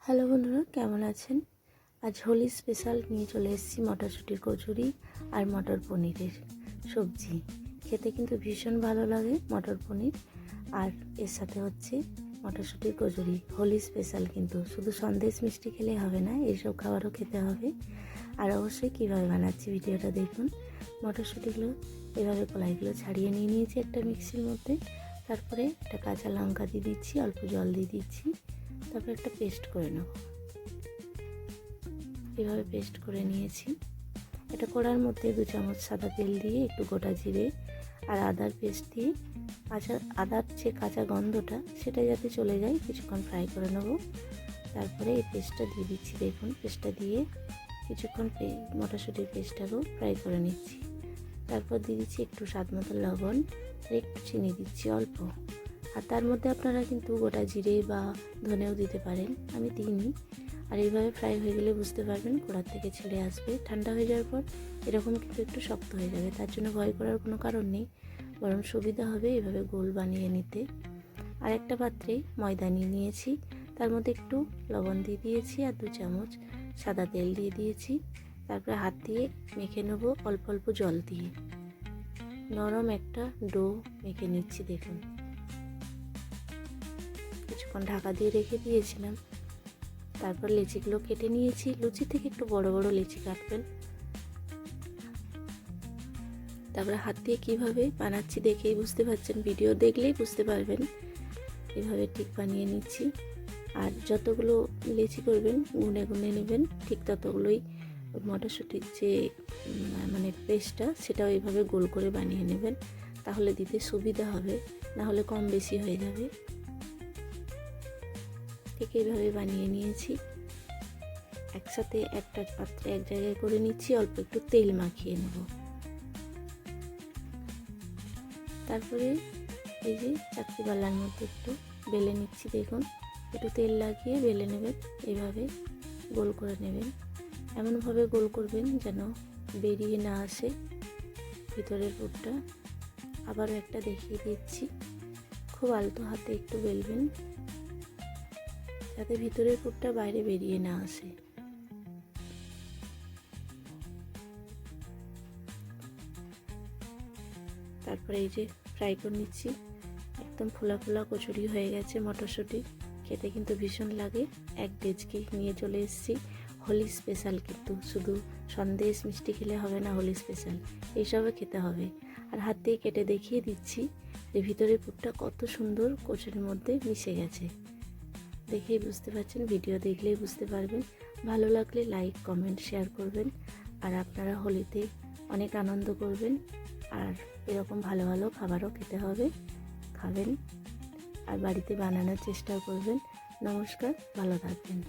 Hello বন্ধুরা, কেমন আছেন? আজ হোলি স্পেশাল নিয়ে চলে এসেছি মটরশুঁটির কচুরি আর মটর পনিরের সবজি। খেতে কিন্তু ভীষণ ভালো লাগে মটর পনির, আর এর সাথে হচ্ছে মটরশুঁটির কচুরি। হোলি স্পেশাল কিন্তু শুধু সন্দেশ মিষ্টি খেলে হবে না, এইসব খাবারও খেতে হবে। আর অবশ্যই কীভাবে বানাচ্ছি ভিডিওটা দেখুন। মটরশুঁটিগুলো এভাবে কলাইগুলো ছাড়িয়ে নিয়ে নিয়েছি একটা মিক্সির মধ্যে। তারপরে একটা কাঁচা লঙ্কা দিয়ে দিচ্ছি, অল্প জল দিয়ে দিচ্ছি। তারপর একটা পেস্ট করে নেব। এভাবে পেস্ট করে নিয়েছি। এটা কড়ার মধ্যে 2 চামচ সাদা তেল দিয়ে একটু গোটা জিরে আর আদার পেস্ট দিয়ে আদার যে কাঁচা গন্ধটা সেটা যাতে চলে যায় কিছুক্ষণ ফ্রাই করে নেব। তারপরে এই পেস্টটা দিয়ে দিচ্ছি। দেখুন, পেস্টটা দিয়ে কিছুক্ষণ মটরশুঁটির পেস্টটাকেও ফ্রাই করে নিচ্ছি। তারপর দিয়ে দিচ্ছি একটু স্বাদ মতো লবণ আর একটু চিনি দিচ্ছি অল্প। আর তার মধ্যে আপনারা কিন্তু গোটা জিরে বা ধনেও দিতে পারেন, আমি দিইনি। আর এইভাবে ফ্রাই হয়ে গেলে বুঝতে পারবেন কড়ার থেকে ছেড়ে আসবে। ঠান্ডা হয়ে যাওয়ার পর এরকম কিন্তু একটু শক্ত হয়ে যাবে, তার জন্য ভয় করার কোনো কারণ নেই, বরং সুবিধা হবে এভাবে গোল বানিয়ে নিতে। আর একটা পাত্রে ময়দা নিয়ে নিয়েছি, তার মধ্যে একটু লবণ দিয়ে দিয়েছি আর 2 চামচ সাদা তেল দিয়ে দিয়েছি। তারপরে হাত দিয়ে মেখে নেব অল্প অল্প জল দিয়ে। নরম একটা ডো মেখে নিচ্ছি। দেখুন, কিছুক্ষণ ঢাকা দিয়ে রেখে দিয়েছিলাম। তারপর লেচিগুলো কেটে নিয়েছি। লুচি থেকে একটু বড় বড় লেচি কাটবেন। তারপরে হাত দিয়ে কীভাবে বানাচ্ছি দেখেই বুঝতে পারছেন, ভিডিও দেখলেই বুঝতে পারবেন। এভাবে ঠিক বানিয়ে নিচ্ছি। আর যতগুলো লেচি করবেন গুনে গুনে নেবেন, ঠিক ততগুলোই মটরশুঁটির যে পেস্টটা সেটাও এইভাবে গোল করে বানিয়ে নেবেন, তাহলে দিতে সুবিধা হবে, না হলে কম বেশি হয়ে যাবে। ঠিক এইভাবে বানিয়ে নিয়েছি। একসাথে একটা পাত্রে এক জায়গায় করে নিচ্ছি, অল্প একটু তেল মাখিয়ে নেব। তারপরে এই যে চাকতি বালার মধ্যে একটু বেলে নিচ্ছি। দেখুন, একটু তেল লাগিয়ে বেলে নেবেন, এইভাবে গোল করে নেবেন। এমনভাবে গোল করবেন যেন বেরিয়ে না আসে ভিতরের পুরটা। আবারও একটা দেখিয়ে দিচ্ছি, খুব আলতো হাতে একটু বেলবেন যাতে ভিতরের পুরটা বাইরে বেরিয়ে না আসে। তারপরে এই যে ফ্রাই করে নিচ্ছি, একদম ফোলা ফোলা কচুরি হয়ে গেছে মটরশুঁটি। খেতে কিন্তু ভীষণ লাগে। 1 কেজি নিয়ে চলে এসেছি। হোলি স্পেশাল কিন্তু শুধু সন্দেশ মিষ্টি খেলে হবে না, হোলি স্পেশাল এইসবে খেতে হবে। আর হাত দিয়ে কেটে দেখিয়ে দিচ্ছি যে ভিতরের পুরটা কত সুন্দর কচুরির মধ্যে মিশে গেছে। দেখেই বুঝতে পারছেন, ভিডিও দেখলেই বুঝতে পারবেন। ভালো লাগলে লাইক কমেন্ট শেয়ার করবেন। আর আপনারা হোলিতে অনেক আনন্দ করবেন, আর এরকম ভালো ভালো খাবারও খেতে হবে, খাবেন আর বাড়িতে বানানোর চেষ্টাও করবেন। নমস্কার, ভালো থাকবেন।